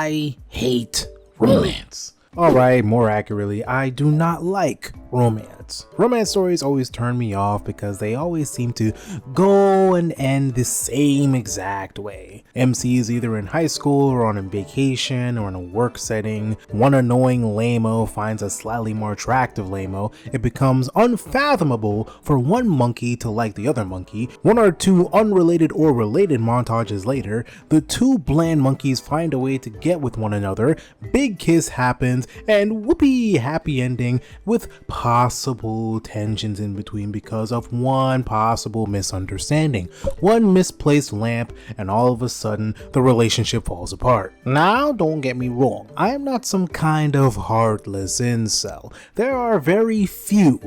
I hate romance. Alright, more accurately, I do not like romance. Romance stories always turn me off because they always seem to go and end the same exact way. MCs either in high school or on a vacation or in a work setting. One annoying lame-o finds a slightly more attractive lame-o. It becomes unfathomable for one monkey to like the other monkey. One or two unrelated or related montages later, the two bland monkeys find a way to get with one another. Big kiss happens and whoopee happy ending with possible tensions in between because of one possible misunderstanding, one misplaced lamp, and all of a sudden the relationship falls apart. Now don't get me wrong, I am not some kind of heartless incel. There are very few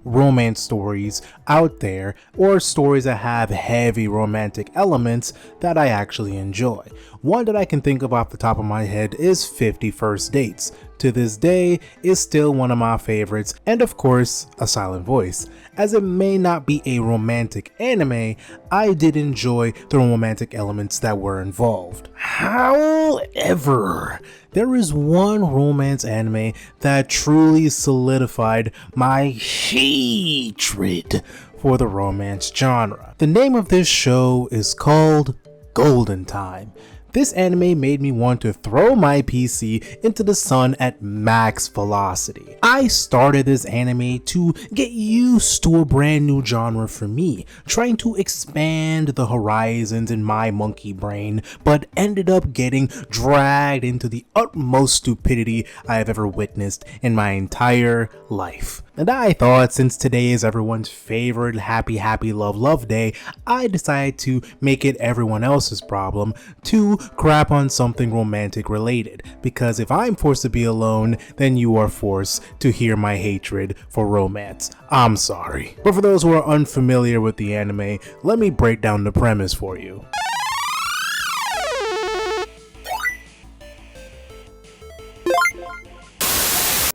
romance stories out there, or stories that have heavy romantic elements that I actually enjoy. One that I can think of off the top of my head is 50 First Dates. To this day, is still one of my favorites, and of course, A Silent Voice. As it may not be a romantic anime, I did enjoy the romantic elements that were involved. However, there is one romance anime that truly solidified my hatred for the romance genre. The name of this show is called Golden Time. This anime made me want to throw my PC into the sun at max velocity. I started this anime to get used to a brand new genre for me, trying to expand the horizons in my monkey brain, but ended up getting dragged into the utmost stupidity I have ever witnessed in my entire life. And I thought, since today is everyone's favorite happy love day, I decided to make it everyone else's problem to crap on something romantic related, because if I'm forced to be alone, then you are forced to hear my hatred for romance. I'm sorry. But for those who are unfamiliar with the anime, let me break down the premise for you.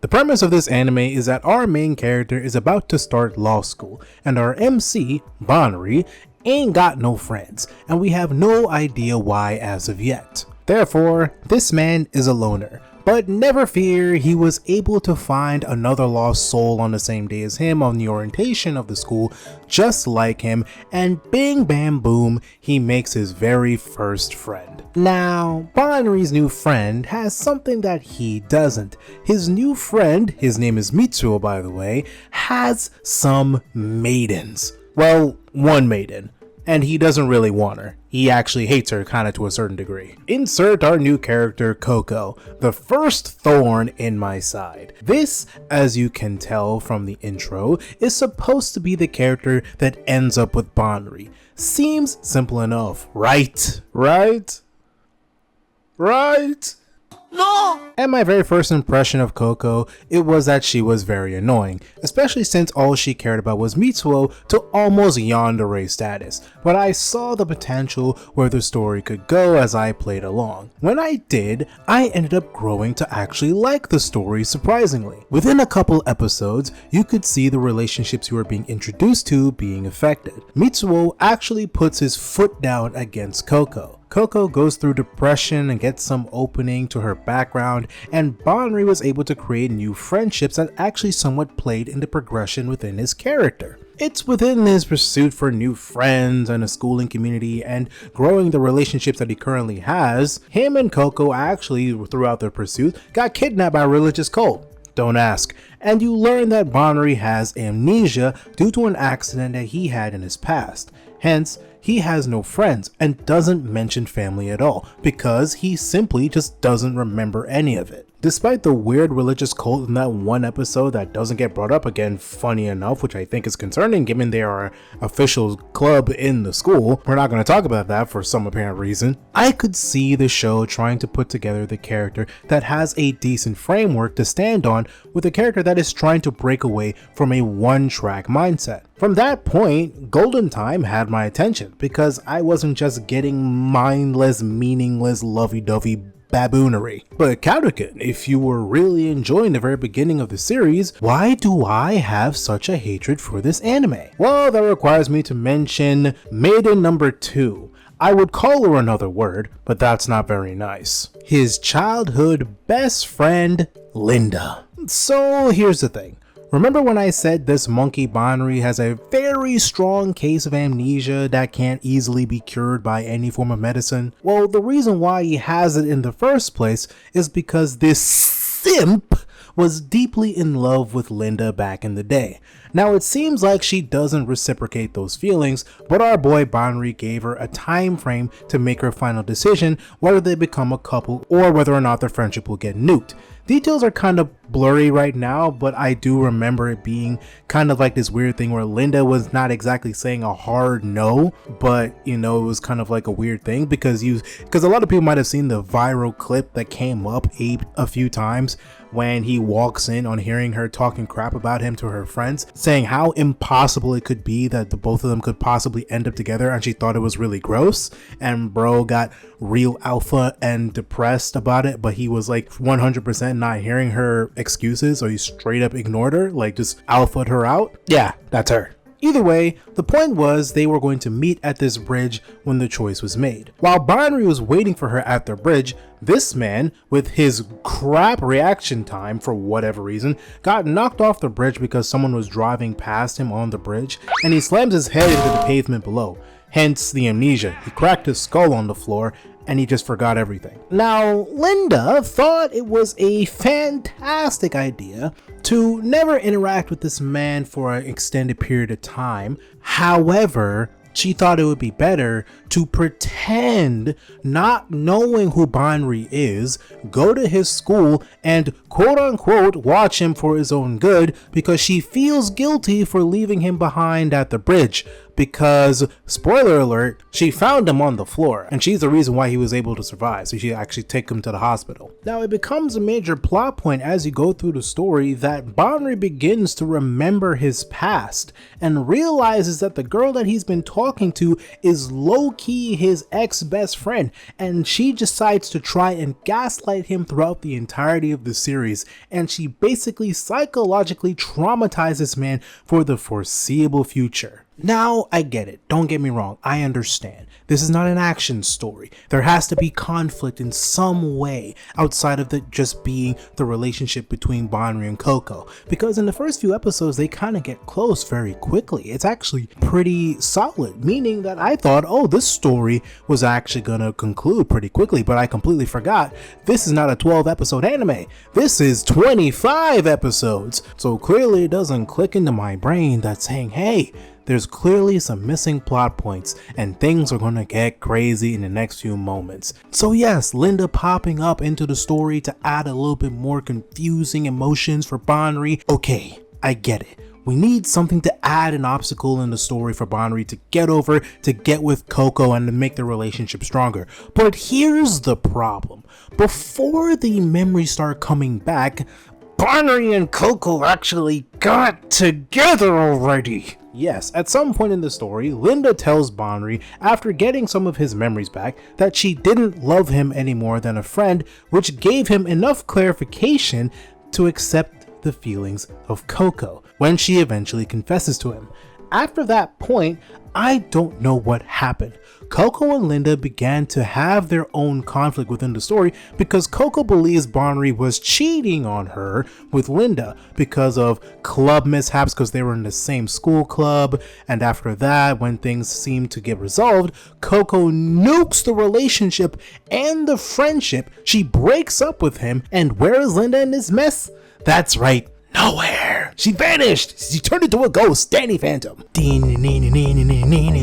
The premise of this anime is that our main character is about to start law school, and our MC, Bonnery, ain't got no friends, and we have no idea why as of yet. Therefore, this man is a loner. But never fear, he was able to find another lost soul on the same day as him on the orientation of the school, just like him, and bing bam boom, he makes his very first friend. Now, Bonnery's new friend has something that he doesn't. His new friend, his name is Mitsuo by the way, has some maidens. Well, one maiden. And he doesn't really want her. He actually hates her kinda to a certain degree. Insert our new character, Coco, the first thorn in my side. This, as you can tell from the intro, is supposed to be the character that ends up with Bonnery. Seems simple enough, right? Right? No! And my very first impression of Coco, it was that she was very annoying, especially since all she cared about was Mitsuo to almost yandere status, but I saw the potential where the story could go as I played along. When I did, I ended up growing to actually like the story surprisingly. Within a couple episodes, you could see the relationships you were being introduced to being affected. Mitsuo actually puts his foot down against Coco. Coco goes through depression and gets some opening to her background, and Bonnery was able to create new friendships that actually somewhat played into progression within his character. It's within his pursuit for new friends and a schooling community and growing the relationships that he currently has, him and Coco actually, throughout their pursuit, got kidnapped by a religious cult. Don't ask. And you learn that Bonnery has amnesia due to an accident that he had in his past. Hence, he has no friends and doesn't mention family at all because he simply just doesn't remember any of it. Despite the weird religious cult in that one episode that doesn't get brought up again, funny enough, which I think is concerning given they are an official club in the school, we're not going to talk about that for some apparent reason, I could see the show trying to put together the character that has a decent framework to stand on with a character that is trying to break away from a one-track mindset. From that point, Golden Time had my attention because I wasn't just getting mindless, meaningless, lovey-dovey baboonery. But Kadukun, if you were really enjoying the very beginning of the series, why do I have such a hatred for this anime? Well, that requires me to mention Maiden number 2. I would call her another word, but that's not very nice. His childhood best friend, Linda. So here's the thing. Remember when I said this monkey Banri has a very strong case of amnesia that can't easily be cured by any form of medicine? Well, the reason why he has it in the first place is because this simp was deeply in love with Linda back in the day. Now it seems like she doesn't reciprocate those feelings, but our boy Banri gave her a time frame to make her final decision whether they become a couple or whether or not their friendship will get nuked. Details are kind of blurry right now, but I do remember it being kind of like this weird thing where Linda was not exactly saying a hard no, but you know, it was kind of like a weird thing because a lot of people might have seen the viral clip that came up a few times when he walks in on hearing her talking crap about him to her friends, saying how impossible it could be that the both of them could possibly end up together, and she thought it was really gross, and bro got real alpha and depressed about it, but he was like 100% not hearing her excuses, so he straight up ignored her, like just alphaed her out. Yeah, that's her. Either way, the point was they were going to meet at this bridge when the choice was made. While Banri was waiting for her at the bridge, this man, with his crap reaction time for whatever reason, got knocked off the bridge because someone was driving past him on the bridge, and he slams his head into the pavement below. Hence the amnesia. He cracked his skull on the floor and he just forgot everything. Now, Linda thought it was a fantastic idea to never interact with this man for an extended period of time. However, she thought it would be better to pretend not knowing who Banri is, go to his school, and quote unquote watch him for his own good because she feels guilty for leaving him behind at the bridge. Because, spoiler alert, she found him on the floor, and she's the reason why he was able to survive, so she actually take him to the hospital. Now, it becomes a major plot point as you go through the story that Banri begins to remember his past, and realizes that the girl that he's been talking to is low-key his ex-best friend, and she decides to try and gaslight him throughout the entirety of the series, and she basically psychologically traumatizes this man for the foreseeable future. Now, I get it. Don't get me wrong. I understand. This is not an action story. There has to be conflict in some way outside of just being the relationship between Banri and Coco. Because in the first few episodes, they kind of get close very quickly. It's actually pretty solid, meaning that I thought, oh, this story was actually going to conclude pretty quickly, but I completely forgot. This is not a 12-episode anime. This is 25 episodes. So clearly it doesn't click into my brain that's saying, hey, there's clearly some missing plot points and things are gonna get crazy in the next few moments. So yes, Linda popping up into the story to add a little bit more confusing emotions for Banri. Okay, I get it. We need something to add an obstacle in the story for Banri to get over, to get with Coco and to make the relationship stronger. But here's the problem. Before the memories start coming back, Banri and Coco actually got together already. Yes, at some point in the story, Linda tells Banri, after getting some of his memories back, that she didn't love him any more than a friend, which gave him enough clarification to accept the feelings of Coco when she eventually confesses to him. After that point, I don't know what happened. Coco and Linda began to have their own conflict within the story because Coco believes Banri was cheating on her with Linda because of club mishaps because they were in the same school club, and after that, when things seemed to get resolved, Coco nukes the relationship and the friendship. She breaks up with him, and where is Linda in this mess? That's right, nowhere. She vanished. She turned into a ghost. Danny Phantom. Linda's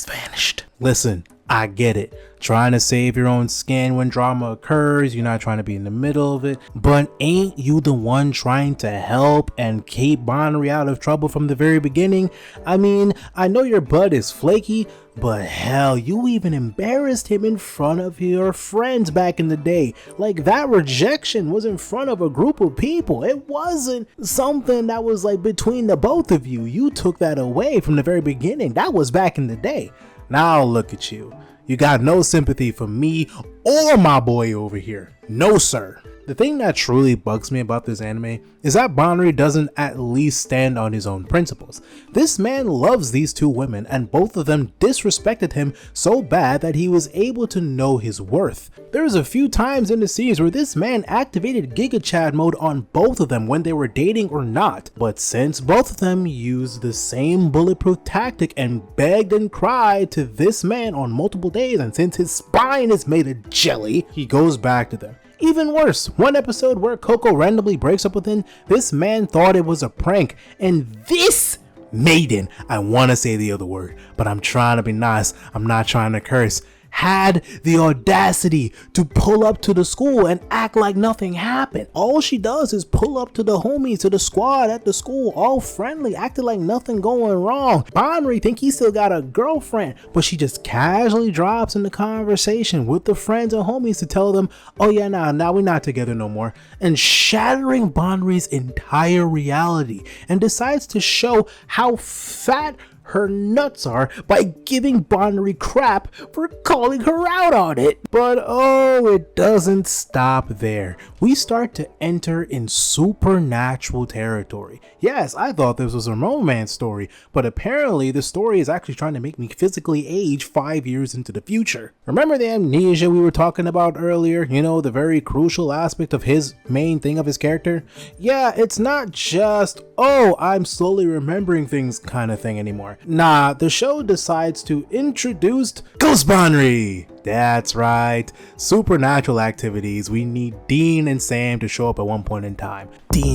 vanished. Listen, I get it. Trying to save your own skin when drama occurs. You're not trying to be in the middle of it. But ain't you the one trying to help and keep Banri out of trouble from the very beginning? I mean, I know your butt is flaky, but hell, you even embarrassed him in front of your friends back in the day. Like, that rejection was in front of a group of people. It wasn't something that was like between the both of you. You took that away from the very beginning. That was back in the day. Now look at you. You got no sympathy for me or my boy over here. No sir. The thing that truly bugs me about this anime is that Banri doesn't at least stand on his own principles. This man loves these two women and both of them disrespected him so bad that he was able to know his worth. There's a few times in the series where this man activated Giga Chad mode on both of them when they were dating or not, but since both of them used the same bulletproof tactic and begged and cried to this man on multiple days, and since his spine is made of jelly, he goes back to them. Even worse, one episode where Coco randomly breaks up with him, this man thought it was a prank, and this maiden, I want to say the other word, but I'm trying to be nice, I'm not trying to curse, had the audacity to pull up to the school and act like nothing happened. All she does is pull up to the homies, to the squad at the school, all friendly, acting like nothing going wrong. Banri think he still got a girlfriend, but she just casually drops in the conversation with the friends and homies to tell them, oh yeah, now we're not together no more, and shattering Banri's entire reality, and decides to show how fat her nuts are by giving Banri crap for calling her out on it. But oh, it doesn't stop there. We start to enter in supernatural territory. Yes, I thought this was a romance story, but apparently the story is actually trying to make me physically age 5 years into the future. Remember the amnesia we were talking about earlier? You know, the very crucial aspect of his main thing of his character? Yeah, it's not just, oh, I'm slowly remembering things kind of thing anymore. Nah, the show decides to introduce Ghost Banri. That's right, supernatural activities. We need Dean and Sam to show up at one point in time. Ghost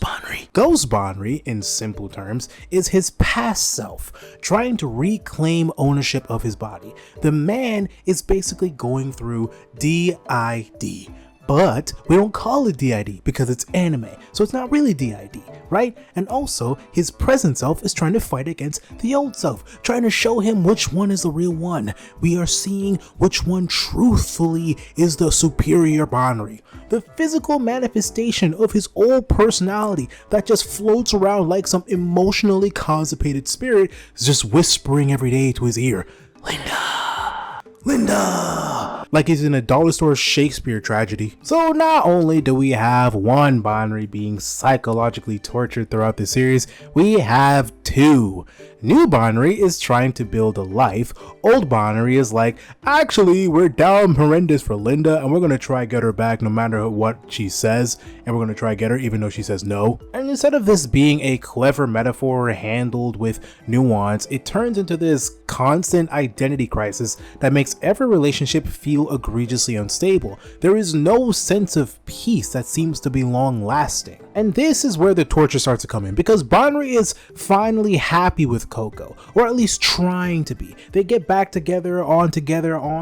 Banri. Ghost Banri, in simple terms, is his past self, trying to reclaim ownership of his body. The man is basically going through DID. But we don't call it DID because it's anime, so it's not really DID, right? And also, his present self is trying to fight against the old self, trying to show him which one is the real one. We are seeing which one truthfully is the superior Banri, the physical manifestation of his old personality that just floats around like some emotionally constipated spirit, is just whispering every day to his ear, Linda, like he's in a dollar store Shakespeare tragedy. So not only do we have one Banri being psychologically tortured throughout the series, we have two. New Banri is trying to build a life. Old Banri is like, actually, we're down horrendous for Linda and we're gonna try get her back no matter what she says, and we're gonna try get her even though she says no. And instead of this being a clever metaphor handled with nuance, it turns into this constant identity crisis that makes every relationship feel egregiously unstable. There is no sense of peace that seems to be long lasting. And this is where the torture starts to come in, because Banri is finally happy with Coco, or at least trying to be. They get back together, on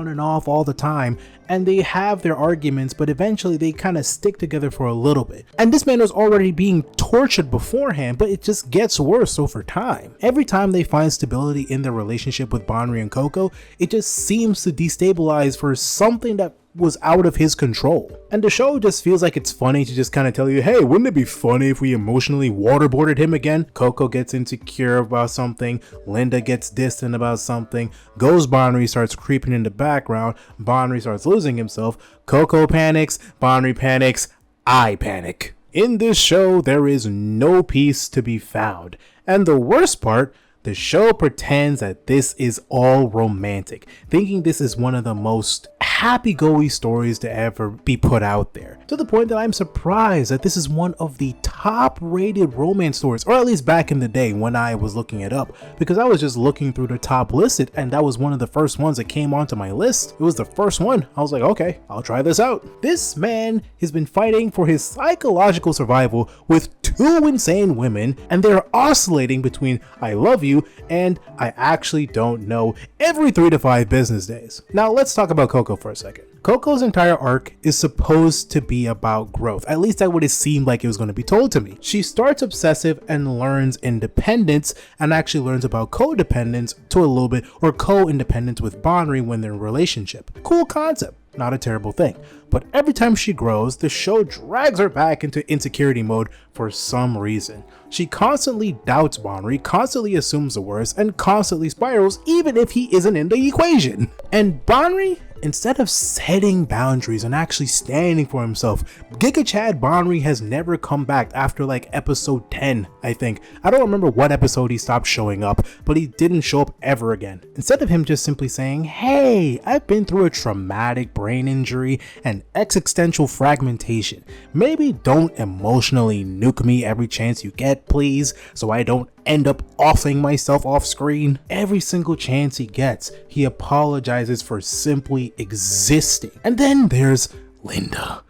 and off all the time, and they have their arguments, but eventually they kind of stick together for a little bit. And this man was already being tortured beforehand, but it just gets worse over time. Every time they find stability in their relationship with Banri and Coco, it just seems to destabilize for something that was out of his control. And the show just feels like it's funny to just kind of tell you, hey, wouldn't it be funny if we emotionally waterboarded him again? Coco gets insecure about something, Linda gets distant about something, Ghost Banri starts creeping in the background, Banri starts losing himself, Coco panics, Banri panics, I panic. In this show, there is no peace to be found. And the worst part, the show pretends that this is all romantic, thinking this is one of the most happy-go-lucky stories to ever be put out there, to the point that I'm surprised that this is one of the top-rated romance stories, or at least back in the day when I was looking it up, because I was just looking through the top listed and that was one of the first ones that came onto my list. It was the first one. I was like, okay, I'll try this out. This man has been fighting for his psychological survival with two insane women, and they're oscillating between I love you and I actually don't know every 3 to 5 business days. Now let's talk about Coco for a second. Coco's entire arc is supposed to be about growth. At least that would have seemed like it was going to be told to me. She starts obsessive and learns independence, and actually learns about codependence to a little bit, or co-independence with Banri when they're in a relationship. Cool concept. Not a terrible thing. but every time she grows, the show drags her back into insecurity mode for some reason. She constantly doubts Bonri, constantly assumes the worst, and constantly spirals even if he isn't in the equation. And Bonri, instead of setting boundaries and actually standing for himself, Giga Chad Bonri has never come back after like episode 10, I think. I don't remember what episode he stopped showing up, but he didn't show up ever again. Instead of him just simply saying, hey, I've been through a traumatic brain injury and existential fragmentation. Maybe don't emotionally nuke me every chance you get, please, so I don't end up offing myself off screen. Every single chance he gets, he apologizes for simply existing. And then there's Linda.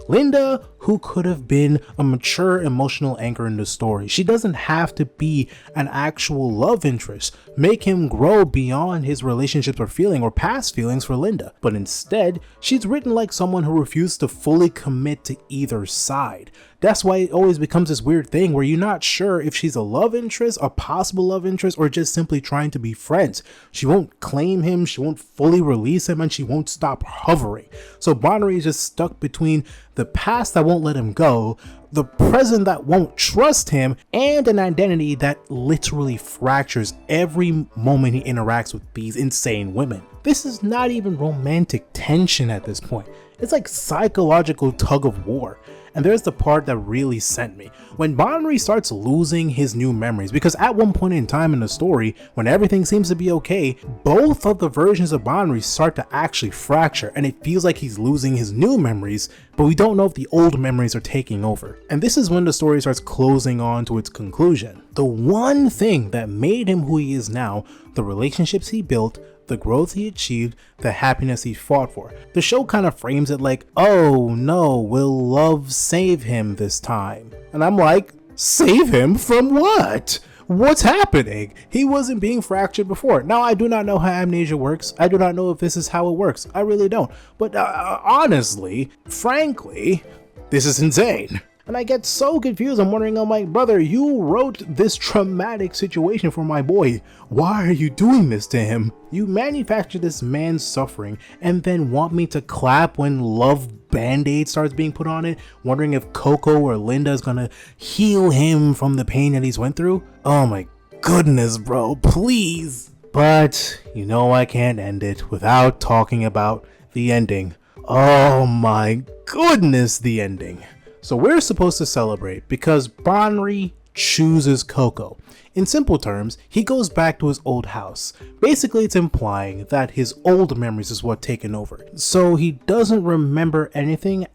Linda, who could have been a mature emotional anchor in the story. She doesn't have to be an actual love interest, make him grow beyond his relationships or feeling or past feelings for Linda, but instead, she's written like someone who refused to fully commit to either side. That's why it always becomes this weird thing where you're not sure if she's a love interest, a possible love interest, or just simply trying to be friends. She won't claim him, she won't fully release him, and she won't stop hovering. So Bonri is just stuck between the past that won't let him go, the present that won't trust him, and an identity that literally fractures every moment he interacts with these insane women. This is not even romantic tension at this point. It's like psychological tug of war. And there's the part that really sent me. When Bonri starts losing his new memories, because at one point in time in the story, when everything seems to be okay, both of the versions of Bonri start to actually fracture, and it feels like he's losing his new memories, but we don't know if the old memories are taking over. And this is when the story starts closing on to its conclusion. The one thing that made him who he is now, the relationships he built, the growth he achieved, the happiness he fought for. The show kind of frames it like, oh no, will love save him this time? And I'm like, save him from what? What's happening? He wasn't being fractured before. Now, I do not know how amnesia works. I do not know if this is how it works. I really don't. But honestly, frankly, this is insane. And I get so confused. I'm wondering, I'm like, brother, you wrote this traumatic situation for my boy. Why are you doing this to him? You manufacture this man's suffering and then want me to clap when love band-aid starts being put on it, wondering if Coco or Linda is gonna heal him from the pain that he's went through? Oh my goodness, bro, please. But you know I can't end it without talking about the ending. Oh my goodness, the ending. So we're supposed to celebrate because Bonri chooses Coco. In simple terms, he goes back to his old house. Basically, it's implying that his old memories is what taken over. So he doesn't remember anything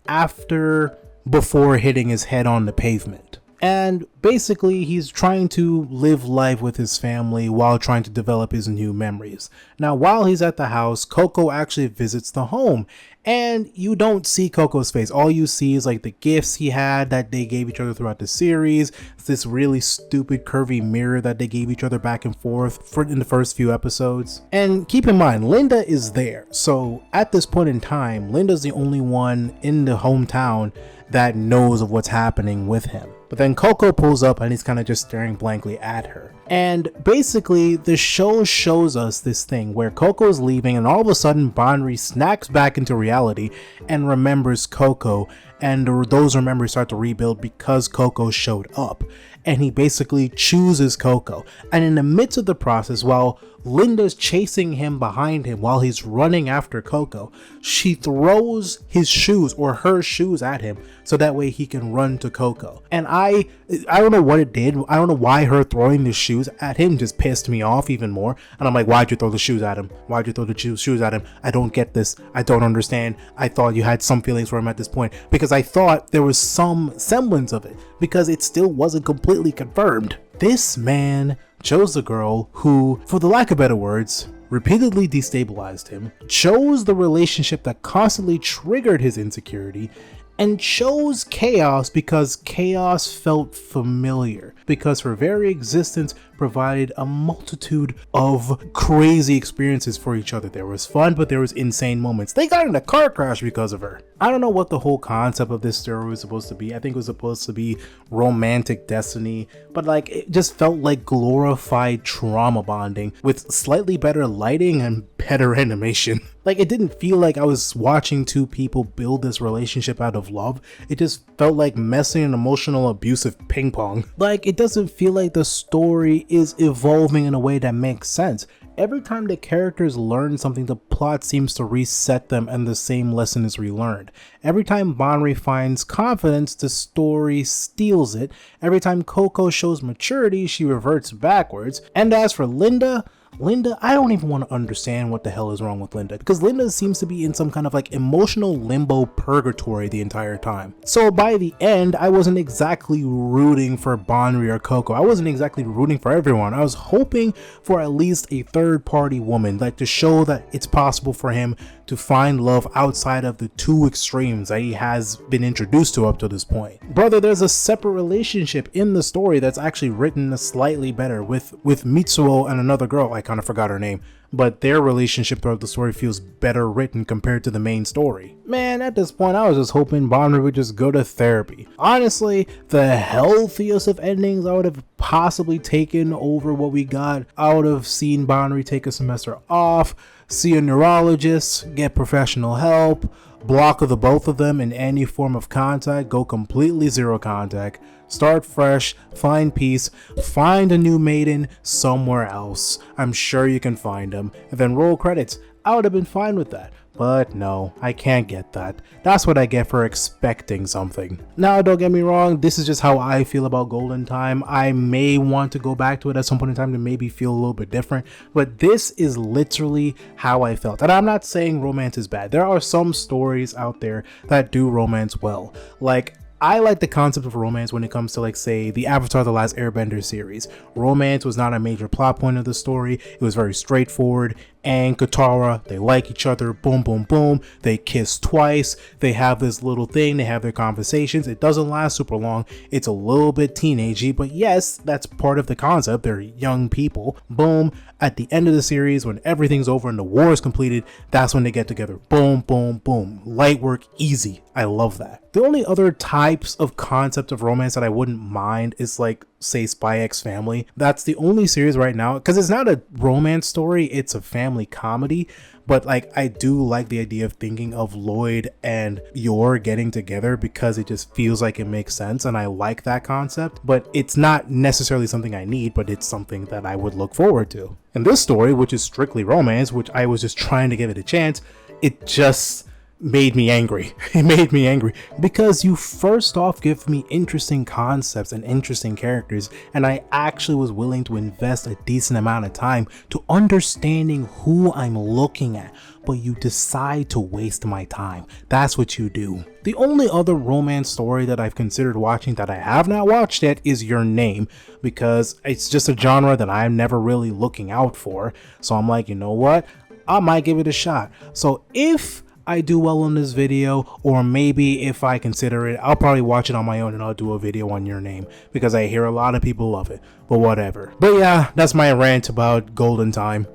before hitting his head on the pavement. And basically, he's trying to live life with his family while trying to develop his new memories. Now, while he's at the house, Coco actually visits the home. And you don't see Coco's face. All you see is like the gifts he had that they gave each other throughout the series. It's this really stupid curvy mirror that they gave each other back and forth in the first few episodes. And keep in mind, Linda is there. So at this point in time, Linda's the only one in the hometown that knows of what's happening with him. But then Coco pulls up and he's kind of just staring blankly at her. And basically the show shows us this thing where Coco's leaving and all of a sudden Bonri snaps back into reality and remembers Coco, and those memories start to rebuild because Coco showed up. And he basically chooses Coco. And in the midst of the process, while Linda's chasing him behind him while he's running after Coco, she throws his shoes or her shoes at him so that way he can run to Coco. And I don't know what it did. I don't know why her throwing the shoes at him just pissed me off even more. And I'm like, why'd you throw the shoes at him? Why'd you throw the shoes at him? I don't get this. I don't understand. I thought you had some feelings for him at this point because I thought there was some semblance of it because it still wasn't completely confirmed. This man chose the girl who, for the lack of better words, repeatedly destabilized him, chose the relationship that constantly triggered his insecurity, and chose chaos because chaos felt familiar, because her very existence provided a multitude of crazy experiences for each other. There was fun, but there was insane moments. They got in a car crash because of her. I don't know what the whole concept of this story was supposed to be. I think it was supposed to be romantic destiny, but like it just felt like glorified trauma bonding with slightly better lighting and better animation. Like it didn't feel like I was watching two people build this relationship out of love. It just felt like messy and emotional abusive ping pong. Like it doesn't feel like the story is evolving in a way that makes sense. Every time the characters learn something, the plot seems to reset them and the same lesson is relearned. Every time Bonri finds confidence, the story steals it. Every time Coco shows maturity, she reverts backwards. And as for Linda, I don't even want to understand what the hell is wrong with Linda, because Linda seems to be in some kind of like emotional limbo purgatory the entire time. So by the end, I wasn't exactly rooting for Bonri or Coco. I wasn't exactly rooting for everyone. I was hoping for at least a third party woman, like to show that it's possible for him to find love outside of the two extremes that he has been introduced to up to this point. Brother, there's a separate relationship in the story that's actually written slightly better with Mitsuo and another girl. I kind of forgot her name, but their relationship throughout the story feels better written compared to the main story. Man, at this point, I was just hoping Bonri would just go to therapy. Honestly, the healthiest of endings I would have possibly taken over what we got. I would have seen Bonri take a semester off, see a neurologist, get professional help, block the both of them in any form of contact, go completely zero contact, start fresh, find peace, find a new maiden somewhere else. I'm sure you can find them, and then roll credits. I would have been fine with that. But no, I can't get that. That's what I get for expecting something. Now, don't get me wrong, this is just how I feel about Golden Time. I may want to go back to it at some point in time to maybe feel a little bit different, but this is literally how I felt. And I'm not saying romance is bad. There are some stories out there that do romance well. Like, I like the concept of romance when it comes to, like, say, the Avatar: The Last Airbender series. Romance was not a major plot point of the story. It was very straightforward. And Katara, they like each other, boom, boom, boom. They kiss twice. They have this little thing. They have their conversations. It doesn't last super long. It's a little bit teenagey, but yes, that's part of the concept. They're young people. Boom. At the end of the series, when everything's over and the war is completed, that's when they get together. Boom, boom, boom. Light work, easy. I love that. The only other types of concept of romance that I wouldn't mind is, like, say, Spy X Family. That's the only series right now, because it's not a romance story, it's a family comedy. But like, I do like the idea of thinking of Lloyd and Yor getting together because it just feels like it makes sense, and I like that concept. But it's not necessarily something I need, but it's something that I would look forward to. And this story, which is strictly romance, which I was just trying to give it a chance, it just made me angry. It made me angry because you first off give me interesting concepts and interesting characters, and I actually was willing to invest a decent amount of time to understanding who I'm looking at, but you decide to waste my time. That's what you do. The only other romance story that I've considered watching that I have not watched yet is Your Name, because it's just a genre that I'm never really looking out for. So I'm like, you know what? I might give it a shot. So if I do well on this video, or maybe if I consider it, I'll probably watch it on my own and I'll do a video on Your Name, because I hear a lot of people love it, but whatever. But yeah, that's my rant about Golden Time.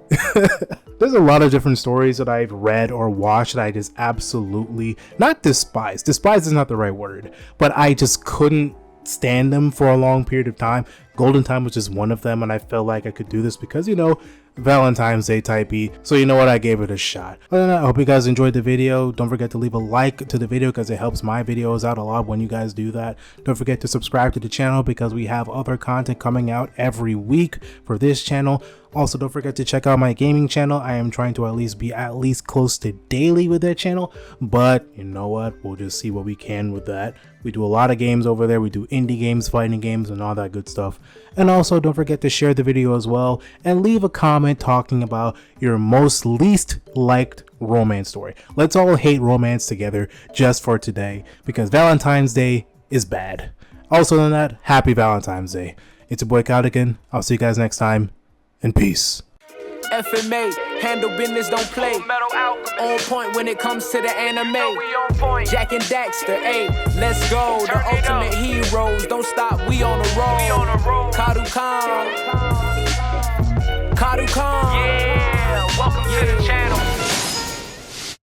There's a lot of different stories that I've read or watched that I just absolutely not despise. Despise is not the right word, but I just couldn't stand them for a long period of time. Golden Time was just one of them, and I felt like I could do this because, you know, Valentine's Day type E. So you know what, I gave it a shot. Other than that, I hope you guys enjoyed the video. Don't forget to leave a like to the video because it helps my videos out a lot when you guys do that. Don't forget to subscribe to the channel because we have other content coming out every week for this channel. Also, don't forget to check out my gaming channel. I am trying to at least close to daily with that channel, but you know what, we'll just see what we can with that. We do a lot of games over there. We do indie games, fighting games, and all that good stuff. And also, don't forget to share the video as well and leave a comment talking about your least liked romance story. Let's all hate romance together just for today, because Valentine's Day is bad. Also, than that, happy Valentine's Day. It's your boy Kadukun. I'll see you guys next time, and peace. FMA, handle business, don't play. On point when it comes to the anime. Jack and Daxter, ayy, let's go. The ultimate heroes, don't stop, we on the road. Kadukun.